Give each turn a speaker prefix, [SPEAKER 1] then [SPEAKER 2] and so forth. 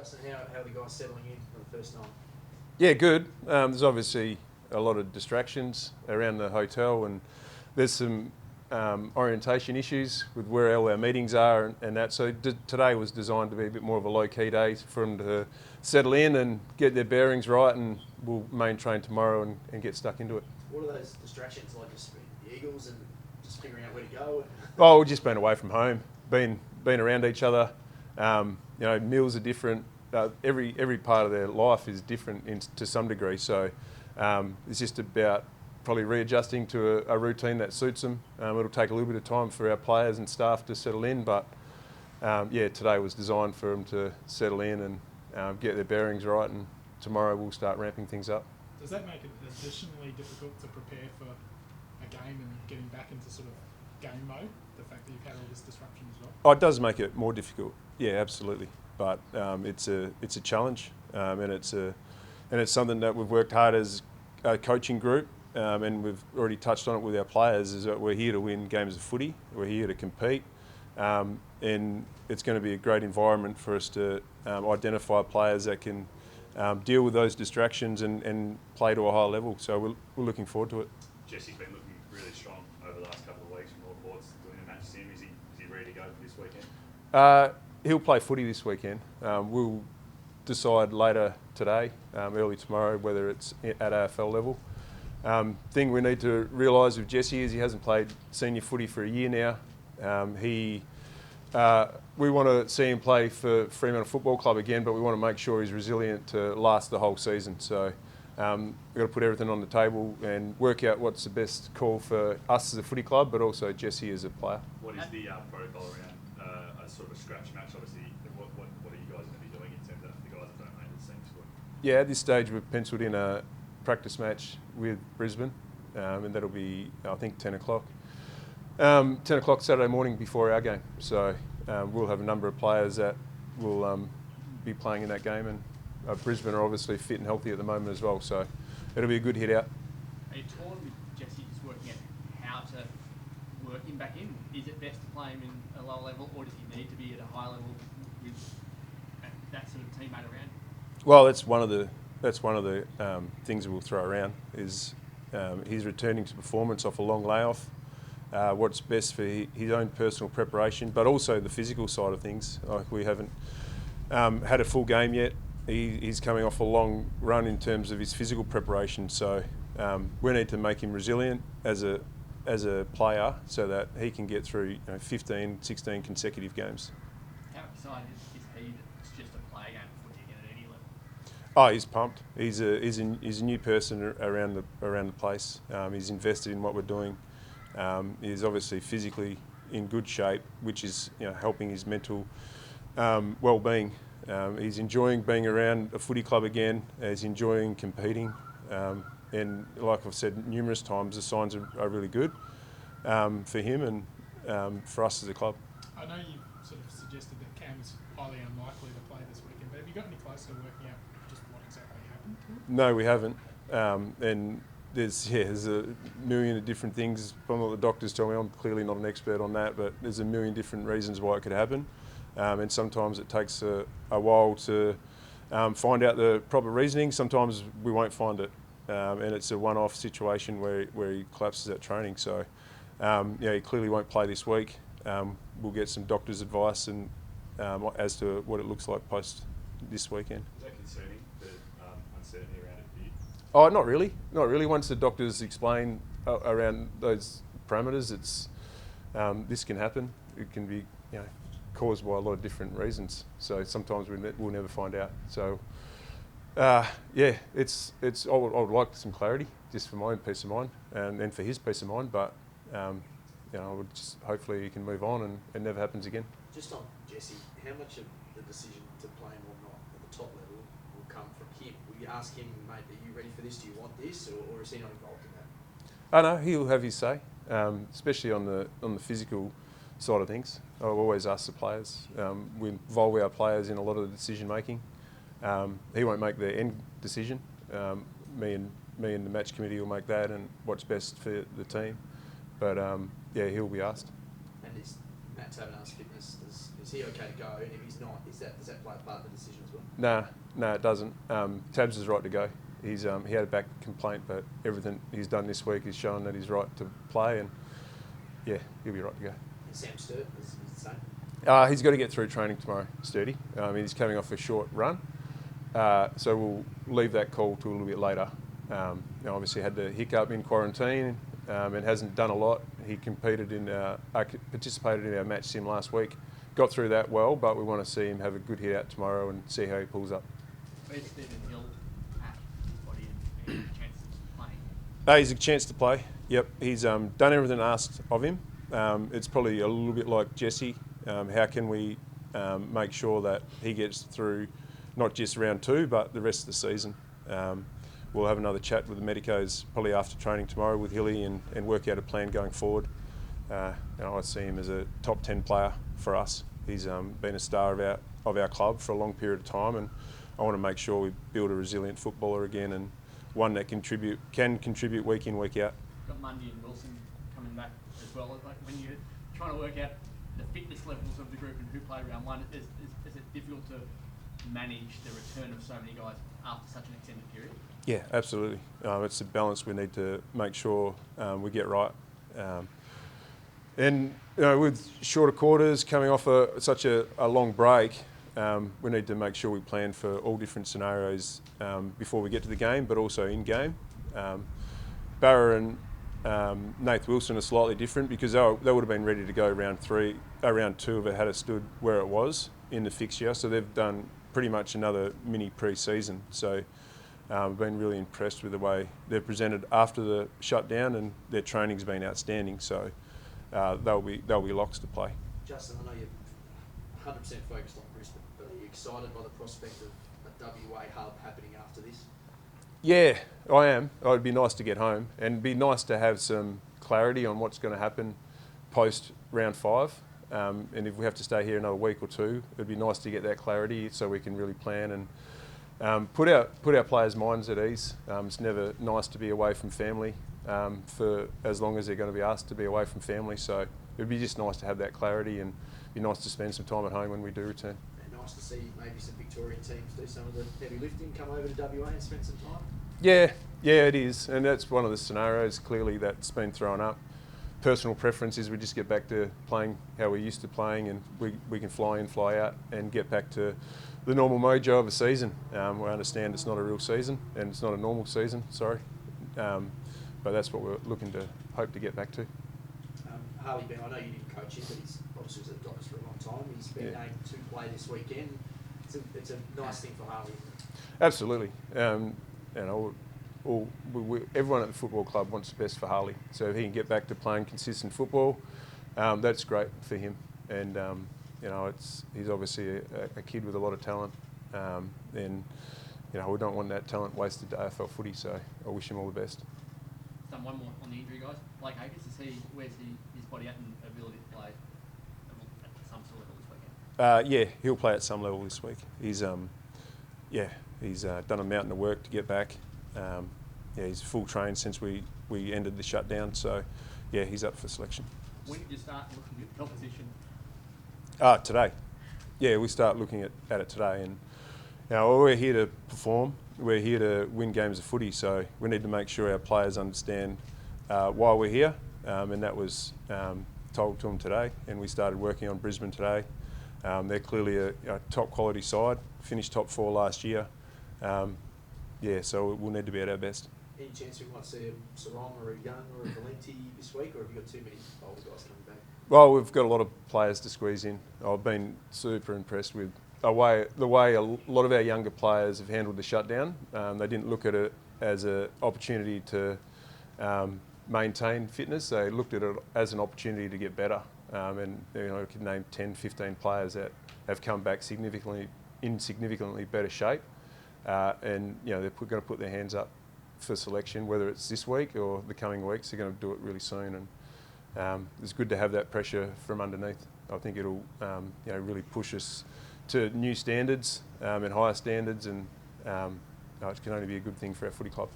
[SPEAKER 1] Justin, how are the guys settling in for the first night?
[SPEAKER 2] Yeah, good. There's obviously a lot of distractions around the hotel, and there's some orientation issues with where all our meetings are and that. So today was designed to be a bit more of a low-key day for them to settle in and get their bearings right, and we'll main train tomorrow and get stuck into it.
[SPEAKER 1] What are those distractions like? Just the Eagles and just figuring out where to go?
[SPEAKER 2] Oh, we've just been away from home, been around each other. Meals are different. Every part of their life is different to some degree. So it's just about probably readjusting to a routine that suits them. It'll take a little bit of time for our players and staff to settle in, but today was designed for them to settle in and get their bearings right, and tomorrow we'll start ramping things up.
[SPEAKER 3] Does that make it additionally difficult to prepare for a game and getting back into sort of game mode, the fact that you've had all this disruption as well?
[SPEAKER 2] Oh, it does make it more difficult. Yeah, absolutely. But it's a challenge, and it's something that we've worked hard as a coaching group, and we've already touched on it with our players. Is that we're here to win games of footy. We're here to compete, and it's going to be a great environment for us to identify players that can deal with those distractions and play to a high level. So we're looking forward to it.
[SPEAKER 4] Jesse's been looking really strong over the last couple of weeks from all reports to win a match sim. Is he ready to go for this weekend?
[SPEAKER 2] He'll play footy this weekend. We'll decide later today, early tomorrow, whether it's at AFL level. Thing we need to realise with Jesse is he hasn't played senior footy for a year now. We want to see him play for Fremantle Football Club again, but we want to make sure he's resilient to last the whole season. So we've got to put everything on the table and work out what's the best call for us as a footy club, but also Jesse as a player.
[SPEAKER 4] What is the protocol around a sort of a scratch match? Obviously, what are you guys going to be doing in terms of the guys that don't make the same squad?
[SPEAKER 2] Yeah, at this stage we've penciled in a practice match with Brisbane, and that'll be, I think, 10 o'clock. 10 o'clock Saturday morning before our game. So we'll have a number of players that will be playing in that game, and Brisbane are obviously fit and healthy at the moment as well. So it'll be a good hit out.
[SPEAKER 5] Are you torn with Jesse just working out how to work him back in? Is it best to play him in a lower level, or does he need to be at a high level with that sort of teammate around?
[SPEAKER 2] Well, that's one of the things that we'll throw around is he's returning to performance off a long layoff. What's best for his own personal preparation, but also the physical side of things. Like we haven't had a full game yet. He's coming off a long run in terms of his physical preparation. So we need to make him resilient as a player so that he can get through 15, 16 consecutive games.
[SPEAKER 5] How excited is he that it's just a play game of footy again at any level?
[SPEAKER 2] Oh, he's pumped. He's a new person around the place. He's invested in what we're doing. He's obviously physically in good shape, which is helping his mental well-being. He's enjoying being around a footy club again. He's enjoying competing, and like I've said numerous times, the signs are really good for him and for us as a club.
[SPEAKER 3] I know you sort of suggested that Cam is highly unlikely to play this weekend, but have you got any closer to working out just what exactly happened to him?
[SPEAKER 2] No, we haven't, and there's a million of different things from what the doctors tell me. I'm clearly not an expert on that, but there's a million different reasons why it could happen, and sometimes it takes a while to find out the proper reasoning. Sometimes we won't find it, and it's a one-off situation where he collapses at training. So he clearly won't play this week. We'll get some doctor's advice and as to what it looks like post this weekend.
[SPEAKER 4] Is that concerning, the uncertainty around it for you?
[SPEAKER 2] Oh, not really. Not really. Once the doctors explain around those parameters, it's this can happen. It can be caused by a lot of different reasons. So sometimes we'll never find out. So it's I would like some clarity just for my own peace of mind and for his peace of mind. But I would just hopefully he can move on and it never happens again.
[SPEAKER 1] Just on Jesse, how much of the decision to play him or not at the top level will come from him? Will you ask him, mate, are you ready for this? Do you want this? Or is he not involved in that?
[SPEAKER 2] I know he'll have his say, especially on the physical side of things. I always ask the players. We involve our players in a lot of the decision making. He won't make the end decision. Me and the match committee will make that and what's best for the team. But he'll be asked.
[SPEAKER 1] And is Matt Taberner's fitness, is he okay to go? And if he's not, does that play a part in the decision as well?
[SPEAKER 2] No, it doesn't. Tabs is right to go. He had a back complaint, but everything he's done this week is showing that he's right to play, and yeah, he'll be right to go.
[SPEAKER 1] And Sam Sturt is the same?
[SPEAKER 2] He's got to get through training tomorrow, Sturdy. He's coming off a short run, so we'll leave that call to a little bit later. Obviously had the hiccup in quarantine and hasn't done a lot. He participated in our match sim last week. Got through that well, but we want to see him have a good hit out tomorrow and see how he pulls up.
[SPEAKER 5] Where's Stephen Hill at his body and a chance of playing?
[SPEAKER 2] He's a chance to play. Yep, he's done everything asked of him. It's probably a little bit like Jesse. How can we make sure that he gets through not just round 2, but the rest of the season? We'll have another chat with the medicos probably after training tomorrow with Hilly and work out a plan going forward. I see him as a top 10 player for us. He's been a star of our club for a long period of time, and I want to make sure we build a resilient footballer again, and one that can contribute week in, week out.
[SPEAKER 5] Got Mundy and Wilson coming back as well. Like when you're trying to work out the fitness levels of the group and who played round 1, is it difficult to manage the return of so many guys after such an extended period?
[SPEAKER 2] Yeah, absolutely. It's a balance we need to make sure we get right. And with shorter quarters coming off such a long break, we need to make sure we plan for all different scenarios before we get to the game, but also in game. Barra and Nath Wilson are slightly different because they would have been ready to go round 2 if it had stood where it was in the fixture. So they've done pretty much another mini pre-season. So I've been really impressed with the way they've presented after the shutdown, and their training's been outstanding. So they'll be locks to play.
[SPEAKER 1] Justin, I know you're 100% focused on Brisbane, but are you excited by the prospect of a WA hub happening after this?
[SPEAKER 2] Yeah, I am. It'd be nice to get home, and it'd be nice to have some clarity on what's going to happen post round 5. And if we have to stay here another week or 2, it'd be nice to get that clarity so we can really plan and put our players' minds at ease. It's never nice to be away from family for as long as they're going to be asked to be away from family. So it'd be just nice to have that clarity, and be nice to spend some time at home when we do return.
[SPEAKER 1] And nice to see maybe some Victorian teams do some of the heavy lifting, come over to WA and spend some time.
[SPEAKER 2] Yeah, it is, and that's one of the scenarios clearly that's been thrown up. Personal preference is we just get back to playing how we're used to playing, and we can fly in, fly out, and get back to the normal mojo of a season. We understand it's not a real season, and it's not a normal season, sorry. But that's what we're looking to hope to get back to.
[SPEAKER 1] Harley Ben, I know you didn't coach him, but he's obviously was at the Dockers for a long time. He's been named to play this weekend. It's a nice thing for Harley, isn't it?
[SPEAKER 2] Absolutely. Everyone at the football club wants the best for Harley. So if he can get back to playing consistent football, that's great for him. And he's obviously a kid with a lot of talent, and we don't want that talent wasted to AFL footy. So I wish him all the best.
[SPEAKER 5] Done one more on the injury, guys. Blake Acres, where's his body at and ability to play at some sort of level this weekend?
[SPEAKER 2] Yeah, he'll play at some level this week. He's done a mountain of work to get back. He's full trained since we ended the shutdown. So yeah, he's up for selection.
[SPEAKER 5] When did you start looking at the opposition?
[SPEAKER 2] Today. Yeah, we start looking at it today, and we're here to perform. We're here to win games of footy, so we need to make sure our players understand why we're here, and that was told to them today, and we started working on Brisbane today. They're clearly a top quality side, finished top 4 last year. So we'll need to be at our best.
[SPEAKER 1] Any chance we might see a Sarong or a Young or a Valenti this week, or have you got too many old guys coming back?
[SPEAKER 2] Well, we've got a lot of players to squeeze in. I've been super impressed with the way a lot of our younger players have handled the shutdown. They didn't look at it as an opportunity to maintain fitness. They looked at it as an opportunity to get better. And I could name 10, 15 players that have come back in significantly better shape. And they're going to put their hands up for selection, whether it's this week or the coming weeks. They're going to do it really soon, and it's good to have that pressure from underneath. I think it'll really push us to new standards and higher standards, and it can only be a good thing for our footy club.